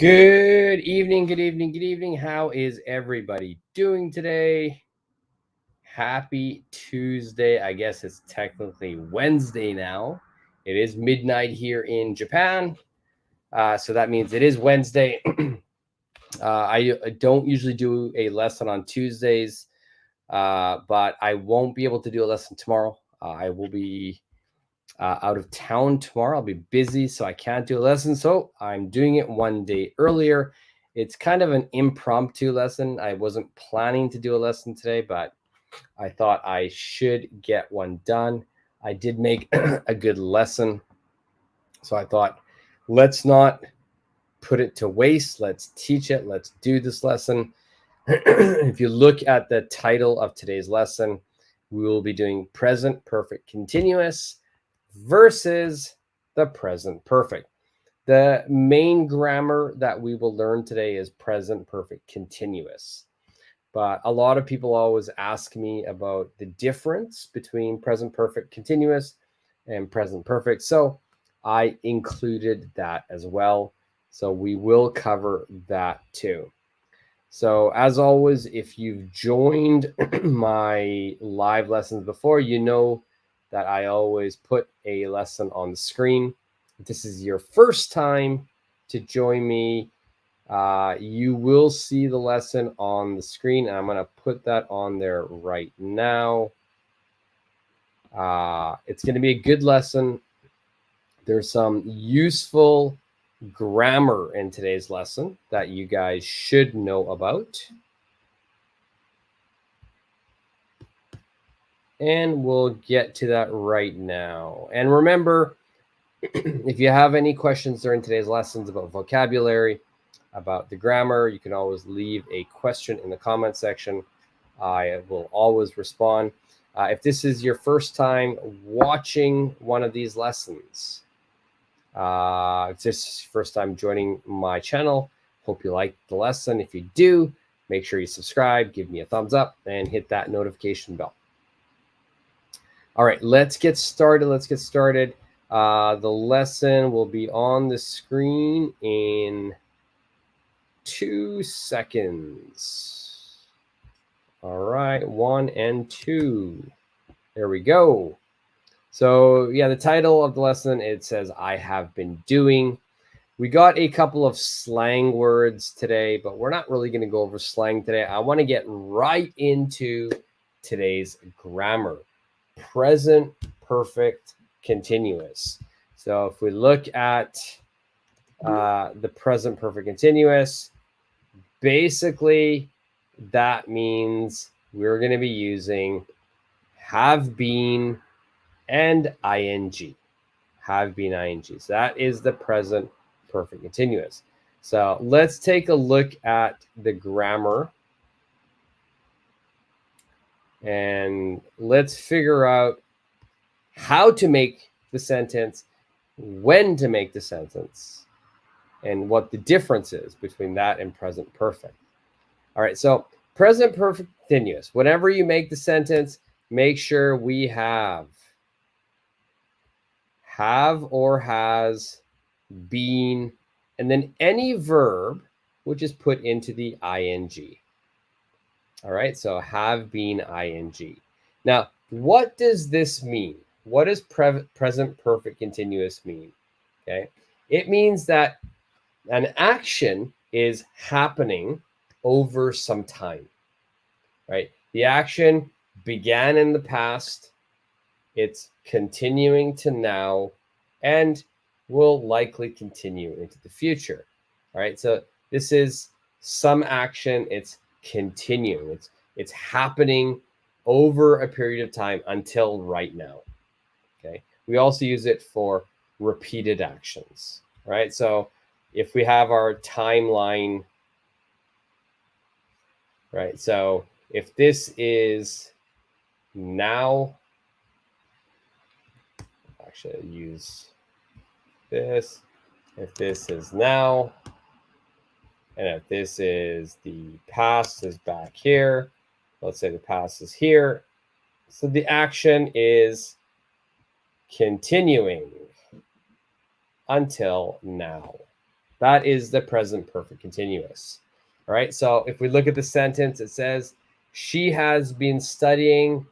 Good evening, good evening, good evening. How is everybody doing today? Happy Tuesday. I guess it's technically Wednesday now. It is midnight here in Japan. So that means it is Wednesday. I don't usually do a lesson on Tuesdays, but I won't be able to do a lesson tomorrow. I will be out of town tomorrow. I'll be busy, so I can't do a lesson. So I'm doing it one day earlier. It's kind of an impromptu lesson. I wasn't planning to do a lesson today, but I thought I should get one done. I did make a good lesson. So I thought, let's not put it to waste. Let's teach it. Let's do this lesson. If you look at the title of today's lesson, we will be doing present perfect continuous versus the present perfect. The main grammar that we will learn today is present perfect continuous. But a lot of people always ask me about the difference between present perfect continuous and present perfect. So I included that as well. So we will cover that too. So as always, if you've joined my live lessons before, you know that I always put a lesson on the screen. If this is your first time to join me, you will see the lesson on the screen. I'm going to put that on there right now. It's going to be a good lesson. There's some useful grammar in today's lesson that you guys should know about. And we'll get to that right now. And remember, if you have any questions during today's lessons about vocabulary, about the grammar, you can always leave a question in the comment section. I will always respond. If this is your first time watching one of these lessons, if this is your first time joining my channel, hope you like the lesson. If you do, make sure you subscribe, give me a thumbs up, and hit that notification bell. All right, let's get started. The lesson will be on the screen in 2 seconds. All right, 1 and 2. There we go. So yeah, the title of the lesson, it says, I have been doing. We got a couple of slang words today, but we're not really going to go over slang today. I want to get right into today's grammar. Present perfect continuous. So if we look at the present perfect continuous, basically that means we're going to be using have been and ing. Have been ing. So that is the present perfect continuous. So let's take a look at the grammar. And let's figure out how to make the sentence, when to make the sentence, and what the difference is between that and present perfect. All right, so present perfect continuous. Whenever you make the sentence, make sure we have or has, been, and then any verb which is put into the ing. All right, so have been ing. Now, what does this mean? What does present perfect continuous mean? Okay, it means that an action is happening over some time, right? The action began in the past, it's continuing to now, and will likely continue into the future. All right, so this is some action, it's continuing, it's happening over a period of time until right now. Okay, we also use it for repeated actions, right? So if we have our timeline, right? So if this is now, actually I'll use this. If this is now, and if this is the past is back here, let's say the past is here. So the action is continuing until now. That is the present perfect continuous. All right, so if we look at the sentence, it says, she has been studying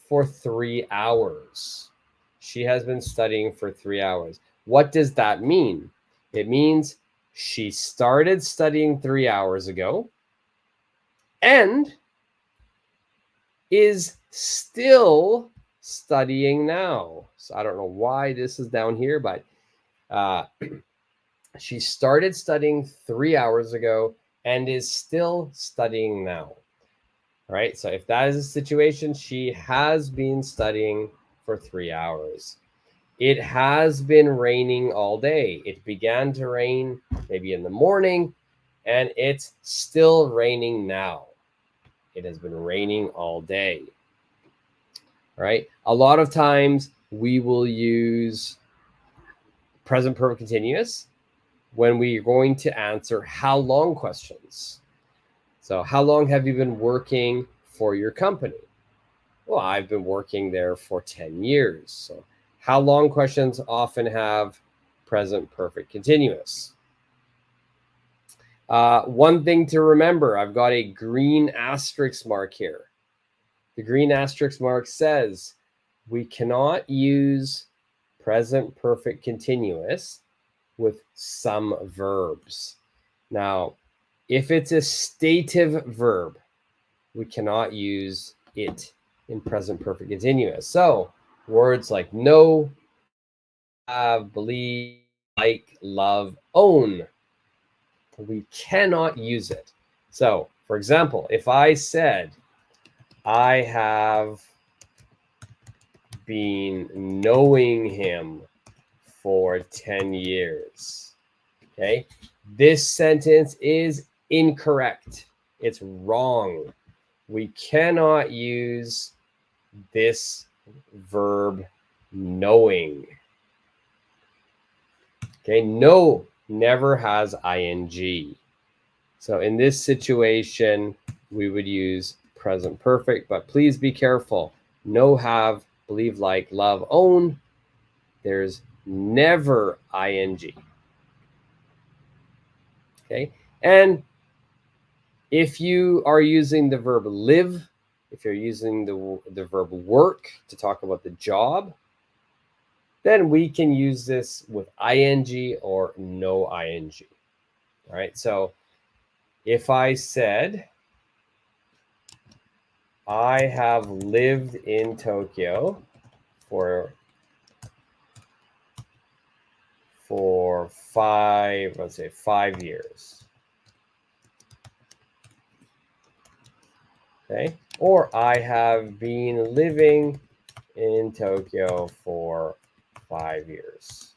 for 3 hours. She has been studying for 3 hours. What does that mean? It means she started studying 3 hours ago and is still studying now. So I don't know why this is down here, but she started studying 3 hours ago and is still studying now. All right, so if that is the situation, she has been studying for 3 hours. It has been raining all day. It began to rain maybe in the morning, and it's still raining now. It has been raining all day. All right, a lot of times we will use present perfect continuous when we're going to answer how long questions. So how long have you been working for your company? Well, I've been working there for 10 years. So how long questions often have present perfect continuous. One thing to remember, I've got a green asterisk mark here. The green asterisk mark says we cannot use present perfect continuous with some verbs. Now, if it's a stative verb, we cannot use it in present perfect continuous. So words like know, have, believe, like, love, own, we cannot use it. So, for example, if I said, I have been knowing him for 10 years, okay, this sentence is incorrect. It's wrong. We cannot use this verb knowing. Okay, know never has ing. So in this situation, we would use present perfect, but please be careful. Know, have, believe, like, love, own. There's never ing. Okay, and if you are using the verb live, if you're using the verb work to talk about the job, then we can use this with ing or no ing. All right, so if I said, I have lived in Tokyo for 5 years. Okay, or I have been living in Tokyo for 5 years.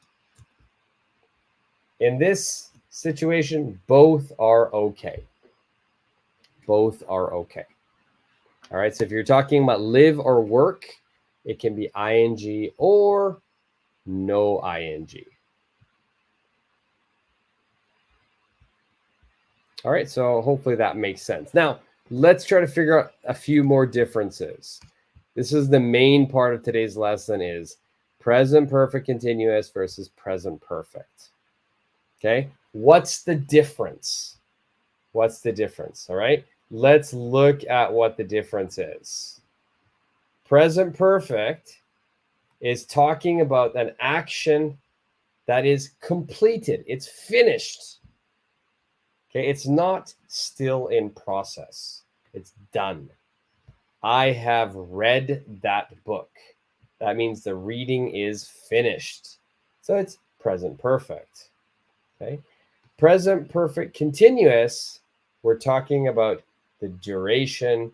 In this situation, both are okay. Both are okay. All right, so if you're talking about live or work, it can be ing or no ing. All right, so hopefully that makes sense. Now, let's try to figure out a few more differences. This is the main part of today's lesson, is present perfect continuous versus present perfect. Okay, what's the difference? What's the difference? All right, let's look at what the difference is. Present perfect is talking about an action that is completed. It's finished. Okay, it's not still in process. It's done. I have read that book. That means the reading is finished. So it's present perfect. Okay, present perfect continuous, we're talking about the duration,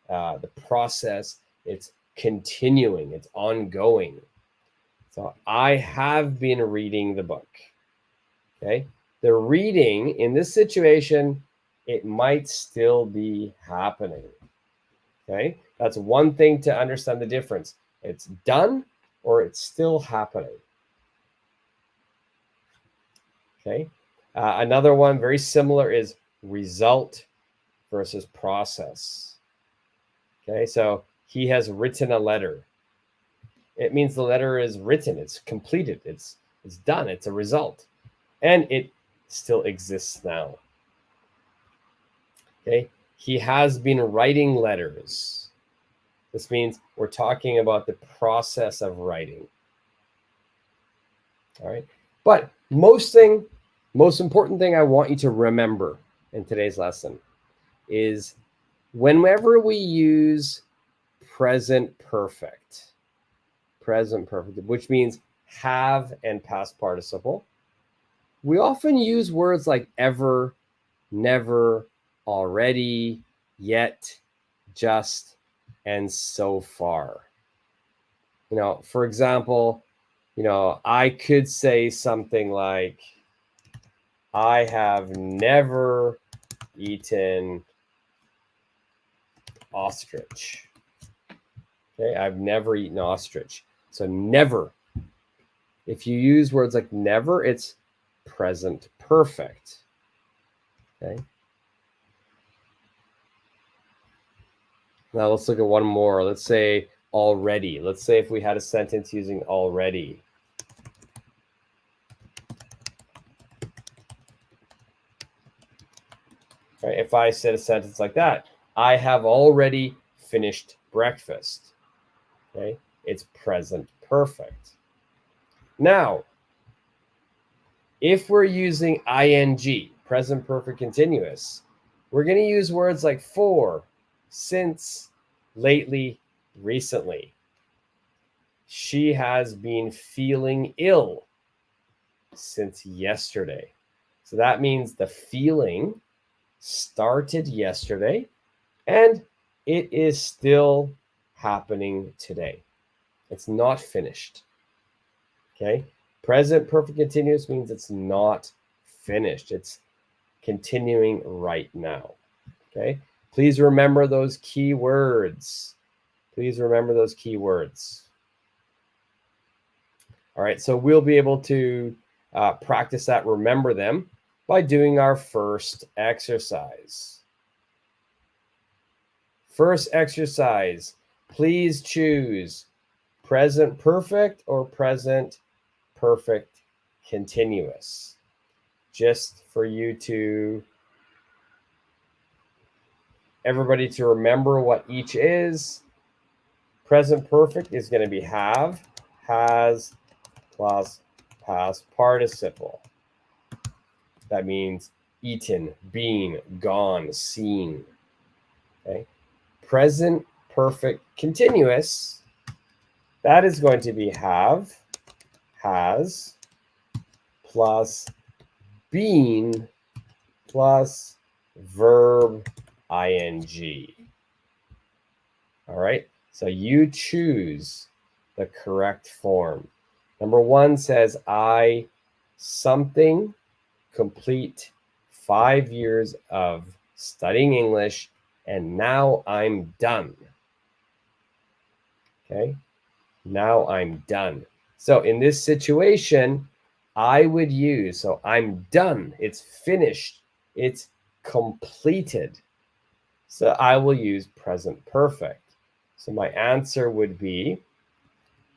the process. It's continuing, it's ongoing. So I have been reading the book. Okay, the reading in this situation, it might still be happening. Okay, that's one thing to understand the difference. It's done or it's still happening. Okay, another one very similar is result versus process. Okay, so he has written a letter. It means the letter is written, it's completed, it's done, it's a result. And it still exists now. Okay, he has been writing letters. This means we're talking about the process of writing. All right, but most important thing I want you to remember in today's lesson is whenever we use present perfect, which means have and past participle, we often use words like ever, never, already, yet, just, and so far. For example, I could say something like, I have never eaten ostrich. Okay, I've never eaten ostrich. So never. If you use words like never, it's present perfect. Okay. Now let's look at one more. Let's say already. Let's say if we had a sentence using already. Right? If I said a sentence like that, I have already finished breakfast. Okay, it's present perfect. Now, if we're using ing, present perfect continuous, we're going to use words like for, since, lately, recently. She has been feeling ill since yesterday. So that means the feeling started yesterday and it is still happening today. It's not finished. Okay. Present perfect continuous means it's not finished. It's continuing right now. Okay. Please remember those key words. Please remember those key words. All right. So we'll be able to practice that, remember them by doing our first exercise. First exercise, please choose present perfect or present perfect continuous. Just for you to, everybody to remember what each is. Present perfect is going to be have, has, plus past participle. That means eaten, been, gone, seen. Okay. Present perfect continuous, that is going to be have, has, plus been, plus verb ing. All right, so you choose the correct form. Number one says, I something complete 5 years of studying English and now I'm done. Okay, now I'm done. So in this situation, I would use, so I'm done, it's finished, it's completed. So I will use present perfect. So my answer would be,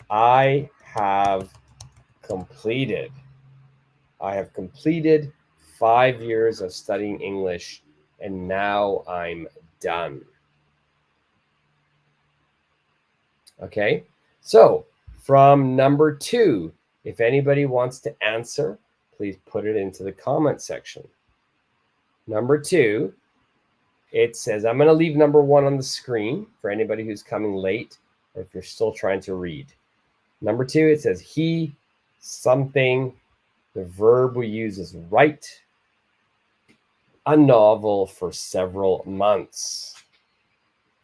I have completed. I have completed 5 years of studying English and now I'm done. Okay, so from number 2, if anybody wants to answer, please put it into the comment section. Number 2, it says, I'm going to leave number 1 on the screen for anybody who's coming late or if you're still trying to read. Number 2, it says, he, something, the verb we use is write a novel for several months.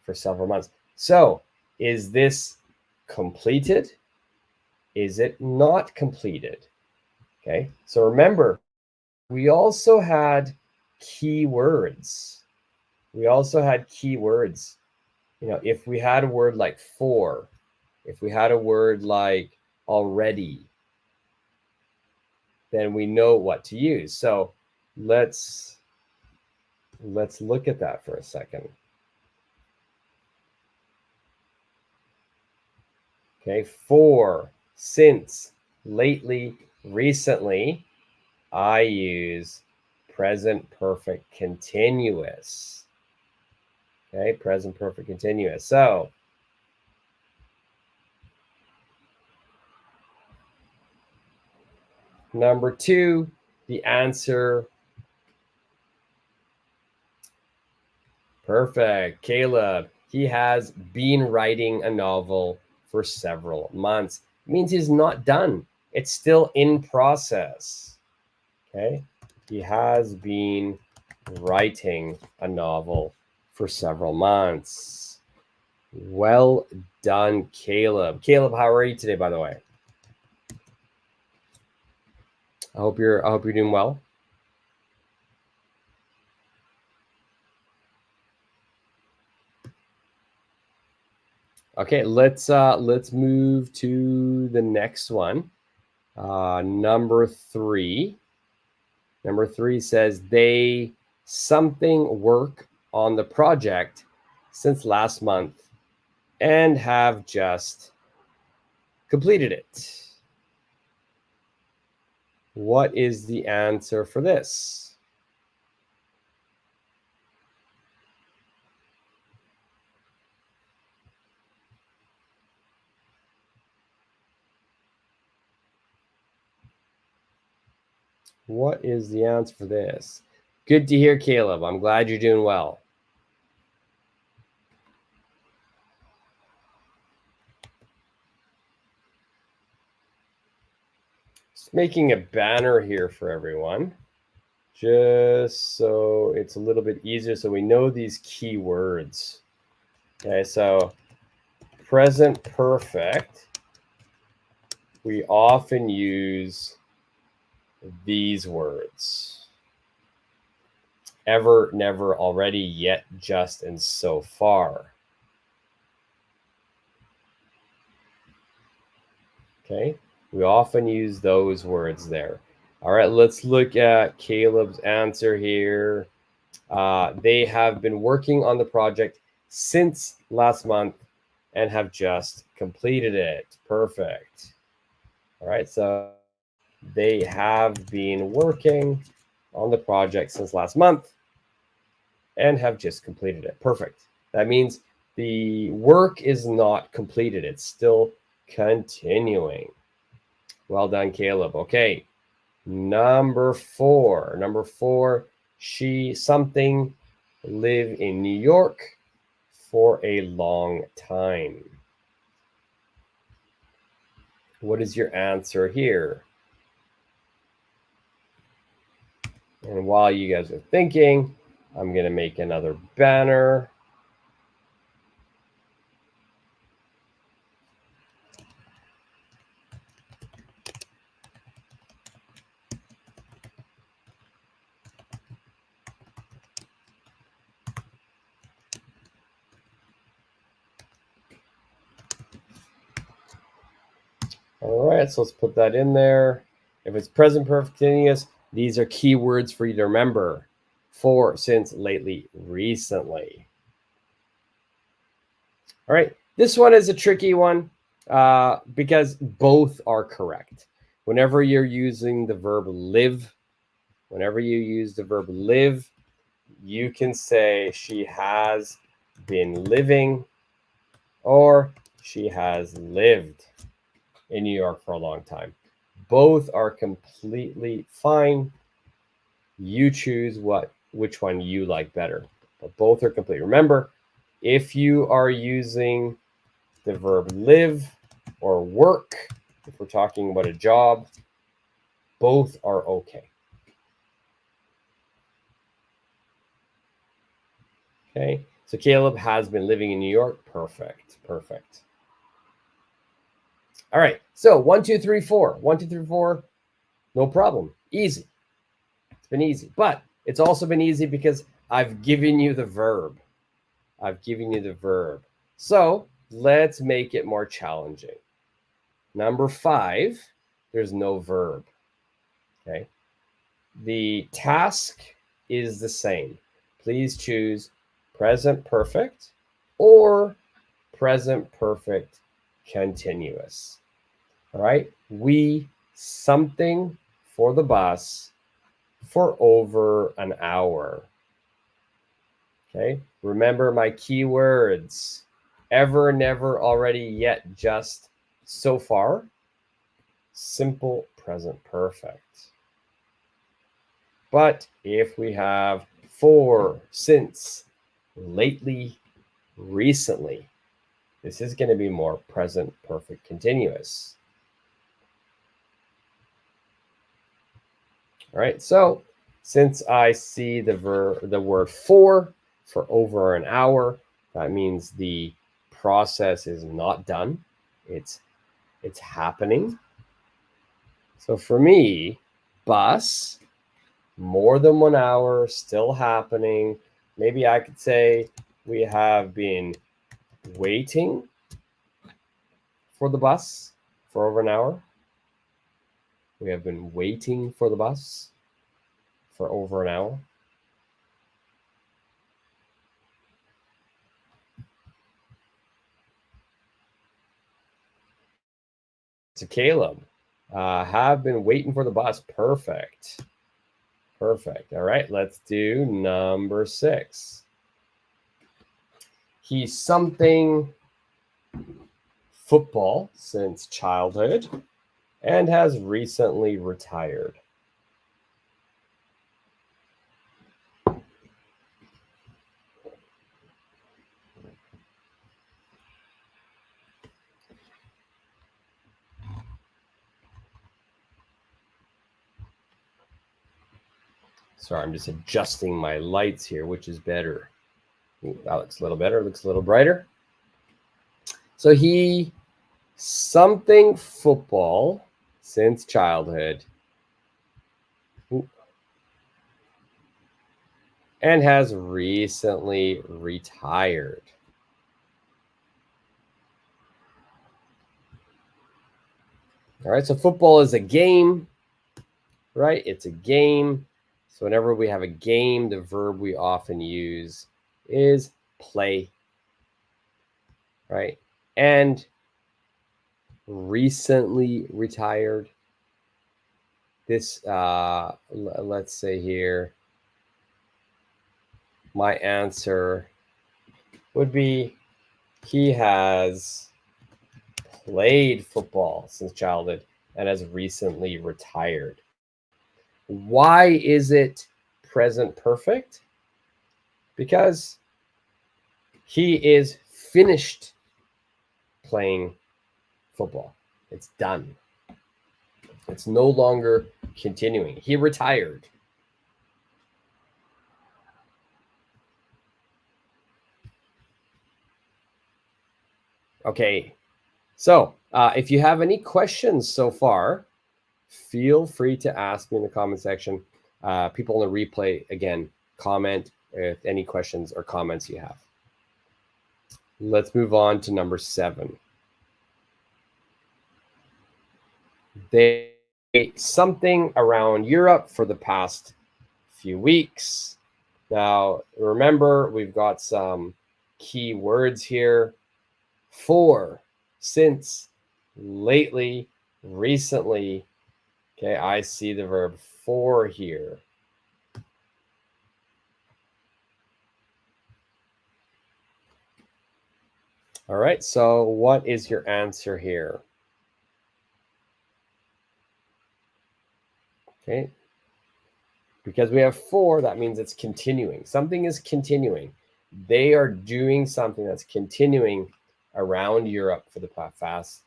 For several months. So, is this completed? Is it not completed? Okay, so remember, we also had keywords. We also had keywords. If we had a word like for, if we had a word like already, then we know what to use. So let's look at that for a second. Okay, for, since, lately, recently, I use present perfect continuous. Okay, present perfect continuous. So number 2, the answer. Perfect. Caleb, he has been writing a novel for several months. It means he's not done. It's still in process. Okay. He has been writing a novel for several months. Well done, Caleb. Caleb, how are you today, by the way? I hope you're doing well. Okay, let's move to the next one. Number 3. Number 3 says they something work on the project since last month and have just completed it. What is the answer for this? What is the answer for this? Good to hear, Caleb. I'm glad you're doing well. Just making a banner here for everyone, just so it's a little bit easier so we know these keywords. Okay, so present perfect, we often use these words: ever, never, already, yet, just, and so far. Okay, we often use those words there. All right, let's look at Caleb's answer here. They have been working on the project since last month and have just completed it. Perfect. All right, so they have been working on the project since last month and have just completed it. Perfect. That means the work is not completed. It's still continuing. Well done, Caleb. Okay. Number 4. Number 4, she something live in New York for a long time. What is your answer here? And while you guys are thinking, I'm going to make another banner. All right, so let's put that in there. If it's present perfect continuous, these are keywords for you to remember. For, since, lately, recently. All right, this one is a tricky one because both are correct. Whenever you're using the verb live, you can say she has been living or she has lived in New York for a long time. Both are completely fine. You choose which one you like better, but both are complete. Remember, if you are using the verb live or work, if we're talking about a job, both are okay. Okay, so Caleb has been living in New York. Perfect, perfect. All right, so 1, 2, 3, 4. 1, 2, 3, 4, no problem. Easy. It's been easy, but it's also been easy because I've given you the verb. So let's make it more challenging. Number 5, there's no verb. Okay. The task is the same. Please choose present perfect or present perfect continuous. All right. We something for the bus for over an hour. Okay, remember my keywords: ever, never, already, yet, just, so far, simple present perfect. But if we have for, since, lately, recently, this is going to be more present perfect continuous. All right, so since I see the word for over an hour, that means the process is not done. It's happening. So for me, bus, more than 1 hour, still happening. Maybe I could say we have been waiting for the bus for over an hour. We have been waiting for the bus for over an hour. To Caleb, have been waiting for the bus. Perfect. Perfect. All right, let's do number 6. He's something football since childhood and has recently retired. Sorry, I'm just adjusting my lights here, which is better. Ooh, that looks a little better, looks a little brighter. So he something football since childhood. Ooh. And has recently retired. All right, so football is a game, right? It's a game. So whenever we have a game, the verb we often use is play, right? And recently retired. This, let's say here, my answer would be he has played football since childhood and has recently retired. Why is it present perfect? Because he is finished playing football. It's done. It's no longer continuing. He retired. Okay, so if you have any questions so far, feel free to ask me in the comment section. People in the replay, again, comment with any questions or comments you have. Let's move on to number 7. They something around Europe for the past few weeks. Now, remember, we've got some key words here. For, since, lately, recently. Okay, I see the verb for here. All right, so what is your answer here? Okay, because we have for, that means it's continuing. Something is continuing. They are doing something that's continuing around Europe for the past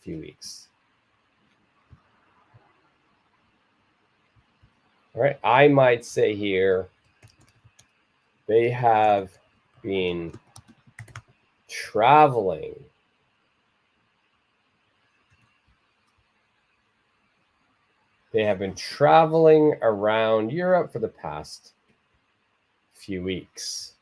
few weeks. All right, I might say here, they have been traveling around Europe for the past few weeks.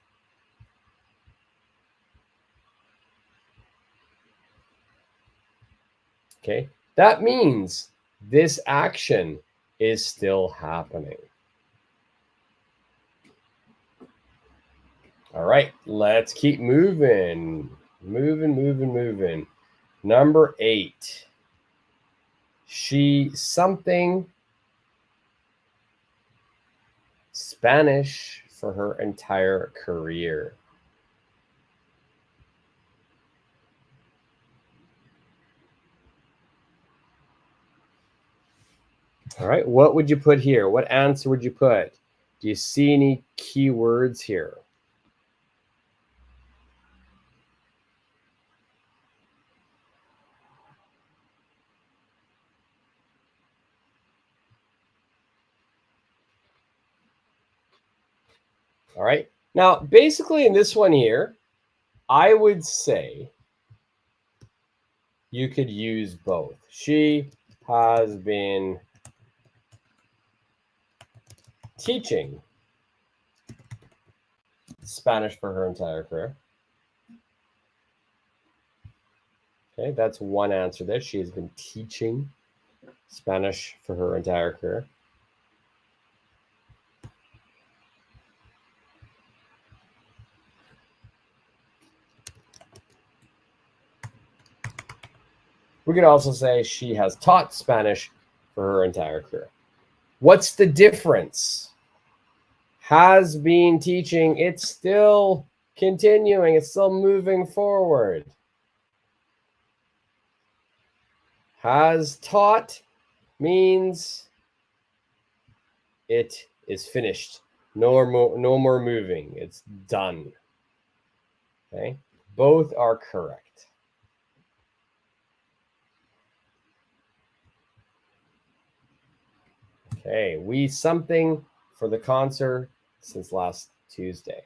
Okay, that means this action is still happening. All right, let's keep moving. Moving. Number 8. She something Spanish for her entire career. All right, what would you put here? What answer would you put? Do you see any keywords here? All right. Now, basically in this one here, I would say you could use both. She has been teaching Spanish for her entire career. Okay, that's one answer there. She has been teaching Spanish for her entire career. We could also say she has taught Spanish for her entire career. What's the difference? Has been teaching, it's still continuing, it's still moving forward. Has taught means it is finished. No more moving. It's done. Okay? Both are correct. Okay, we something for the concert since last Tuesday.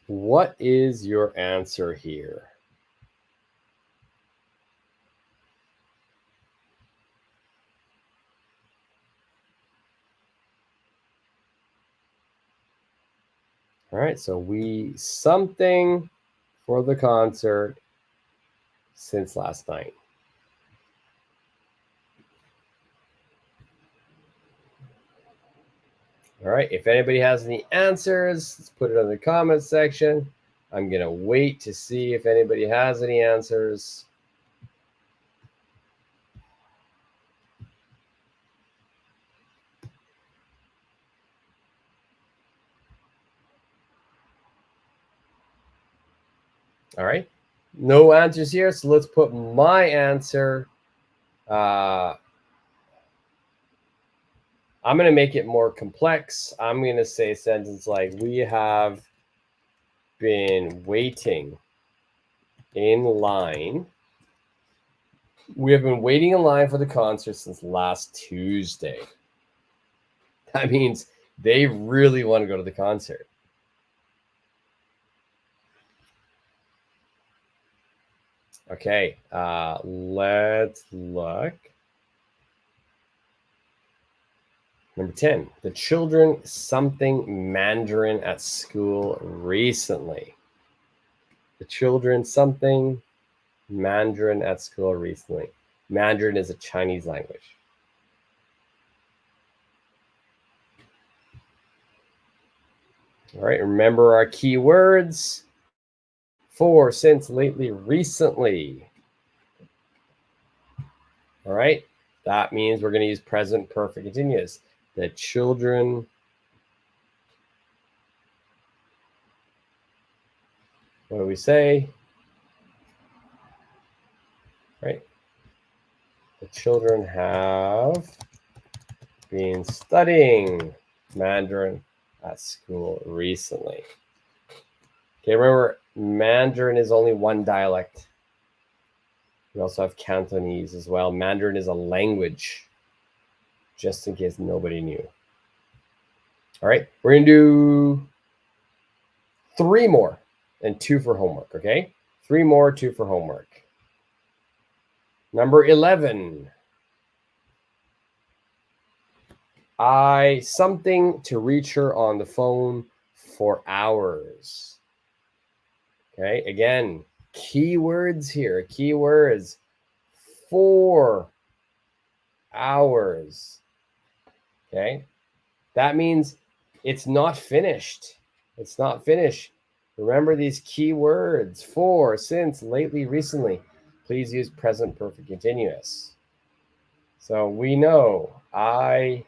What is your answer here? All right, so we something for the concert since last night. All right, if anybody has any answers, let's put it in the comments section. I'm going to wait to see if anybody has any answers. All right, no answers here, so let's put my answer. I'm going to make it more complex. I'm going to say a sentence like, we have been waiting in line. We have been waiting in line for the concert since last Tuesday. That means they really want to go to the concert. Okay, let's look. Number 10, the children something Mandarin at school recently. The children something Mandarin at school recently. Mandarin is a Chinese language. All right, remember our keywords. For, since, lately, recently. All right, that means we're going to use present perfect continuous. The children, what do we say? Right, the children have been studying Mandarin at school recently. Okay, remember, Mandarin is only one dialect. We also have Cantonese as well. Mandarin is a language, just in case nobody knew. All right, we're going to do 3 more and 2 for homework, okay? 3 more, 2 for homework. Number 11. I something to reach her on the phone for hours. Okay, again, keywords here. Keywords, 4 hours. Okay, that means it's not finished. It's not finished. Remember these keywords: for, since, lately, recently. Please use present perfect continuous. So we know I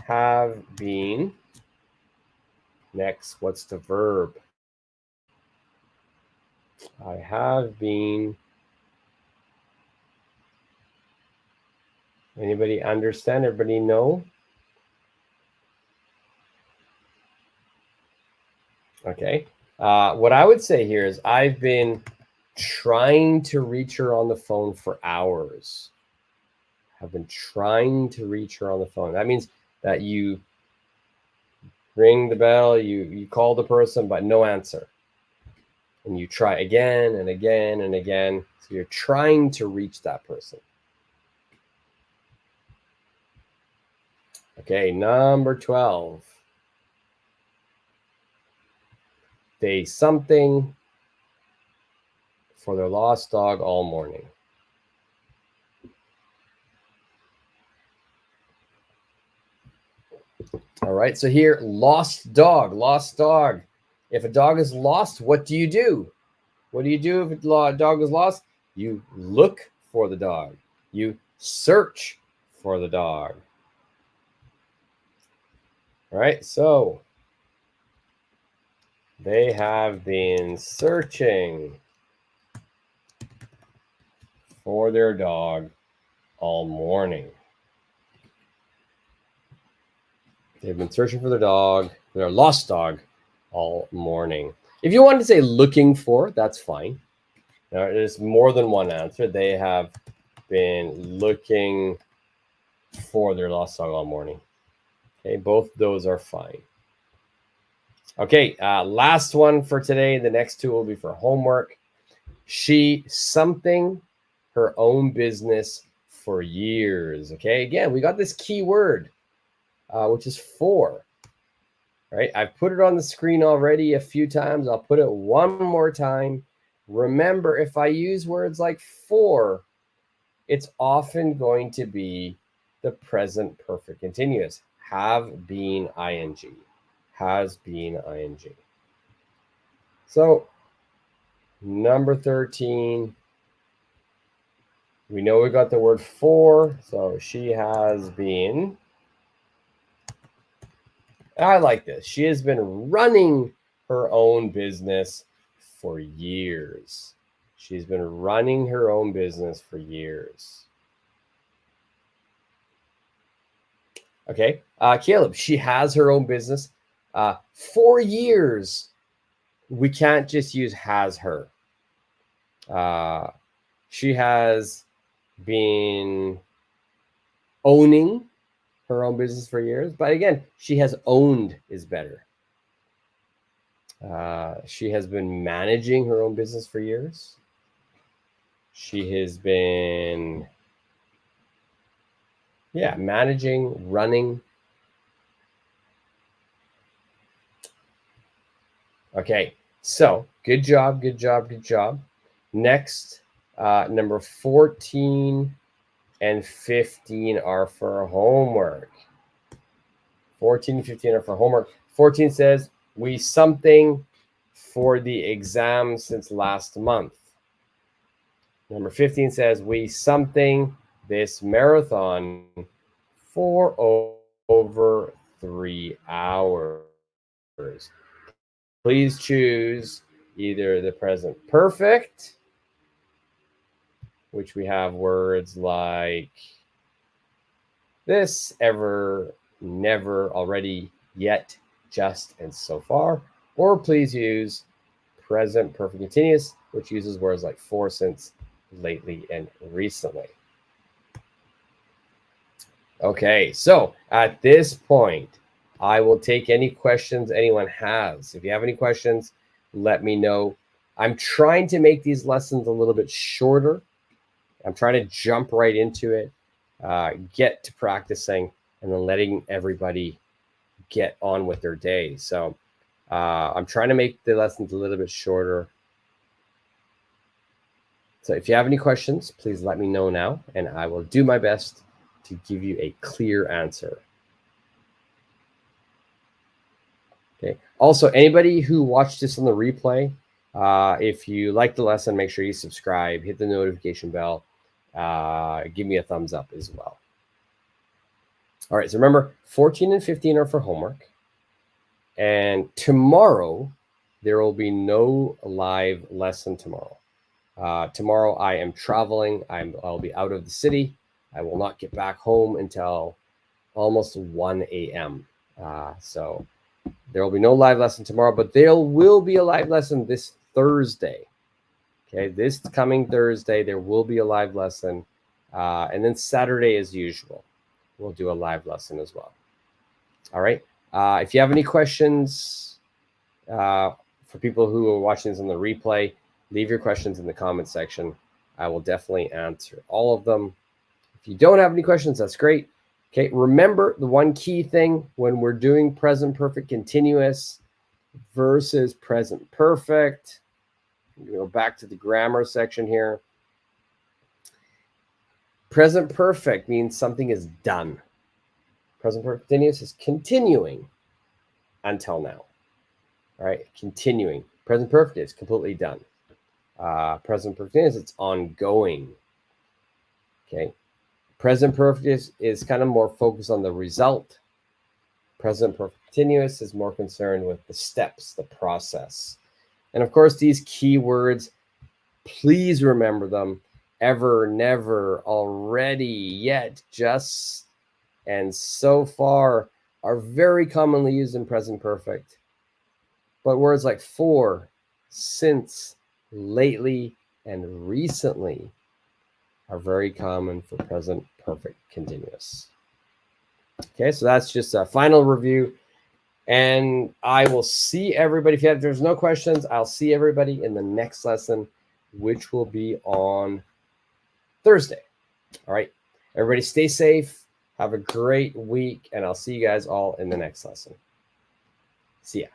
have been. Next, what's the verb? I have been. Anybody understand? Everybody know? Okay. What I would say here is I've been trying to reach her on the phone for hours. I've been trying to reach her on the phone. That means that you ring the bell, you call the person, but no answer. And you try again and again and again. So you're trying to reach that person. Okay, number 12. They something for their lost dog all morning. All right, so here, lost dog, lost dog. If a dog is lost, what do you do? What do you do if a dog is lost? You look for the dog. You search for the dog. All right, so they have been searching for their dog all morning. They've been searching for their dog, their lost dog, all morning. If you wanted to say looking for, that's fine. Now, there's more than one answer. They have been looking for their lost dog all morning. Okay, both those are fine. Okay, last one for today. The next two will be for homework. She something her own business for years. Okay, again, we got this key word, which is for. Right, I've put it on the screen already a few times. I'll put it one more time. Remember, if I use words like for, it's often going to be the present perfect continuous. Have been ing. Has been ing. So, number 13. We know we got the word for. So, she has been. I like this. She has been running her own business for years. She's been running her own business for years. Okay, Caleb, she has her own business for years. We can't just use has her. She has been owning her own business for years. But again, she has owned is better. She has been managing her own business for years. She has been, managing, running. Okay, so good job, good job, good job. Next, number 14 and 15 are for homework. 14 and 15 are for homework. 14 says, we something for the exam since last month. Number 15 says, we something this marathon for over 3 hours. Please choose either the present perfect, which we have words like this, ever, never, already, yet, just, and so far. Or please use present perfect continuous, which uses words like for, since, lately, and recently. Okay, so at this point, I will take any questions anyone has. If you have any questions, let me know. I'm trying to make these lessons a little bit shorter. I'm trying to jump right into it, get to practicing, and then letting everybody get on with their day. So I'm trying to make the lessons a little bit shorter. So if you have any questions, please let me know now, and I will do my best to give you a clear answer. Okay. Also, anybody who watched this on the replay, if you like the lesson, make sure you subscribe, hit the notification bell, give me a thumbs up as well. All right, so remember, 14 and 15 are for homework. And tomorrow, there will be no live lesson tomorrow. Tomorrow, I am traveling. I'll be out of the city. I will not get back home until almost 1 a.m. So there will be no live lesson tomorrow, but there will be a live lesson this Thursday. Okay, this coming Thursday, there will be a live lesson. And then Saturday, as usual, we'll do a live lesson as well. All right. If you have any questions for people who are watching this on the replay, leave your questions in the comment section. I will definitely answer all of them. If you don't have any questions, that's great. Okay, remember the one key thing when we're doing present perfect continuous versus present perfect. Go back to the grammar section here. Present perfect means something is done. Present perfect continuous is continuing until now. All right, continuing. Present perfect is completely done. Present perfect continuous, it's ongoing. Okay. Present perfect is kind of more focused on the result. Present perfect continuous is more concerned with the steps, the process. And of course, these keywords, please remember them. Ever, never, already, yet, just, and so far are very commonly used in present perfect. But words like for, since, lately, and recently are very common for present perfect continuous. Okay, so that's just a final review. And I will see everybody. If there's no questions, I'll see everybody in the next lesson, which will be on Thursday. All right, everybody stay safe. Have a great week, and I'll see you guys all in the next lesson. See ya.